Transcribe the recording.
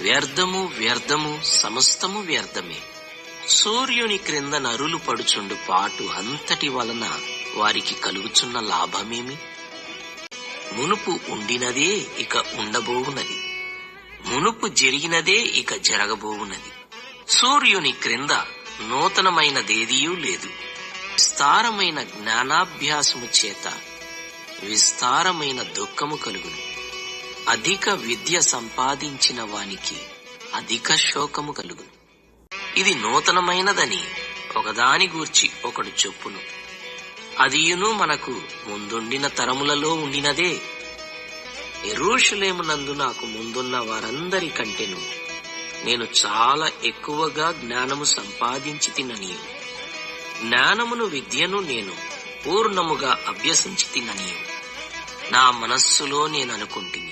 వ్యర్థము వ్యర్థము సమస్తము వ్యర్థమే. సూర్యుని క్రింద నరులు పడుచుండు పాటు అంతటి వలన వారికి కలుగుచున్న లాభమేమి? మునుపు ఉండినదే ఇక ఉండబోవునది, మునుపు జరిగినదే ఇక జరగబోవునది. సూర్యుని క్రింద నూతనమైనదేదియూ లేదు. విస్తారమైన జ్ఞానాభ్యాసము చేత విస్తారమైన దుఃఖము కలుగును. అధిక విద్య సంపాదించిన వానికి అధిక శోకము కలుగును. ఇది నూతనమైనదని ఒకదాని గూర్చి ఒకడు చెప్పును, అదియును మనకు ముందుండిన తరములలో ఉండినదే. యెరూషలేమునందు నాకు ముందున్న వారందరి కంటెను నేను చాలా ఎక్కువగా జ్ఞానము సంపాదించితిననియు, జ్ఞానమును విద్యను నేను పూర్ణముగా అభ్యసించితిననియు నా మనస్సులో నేననుకుంటుని.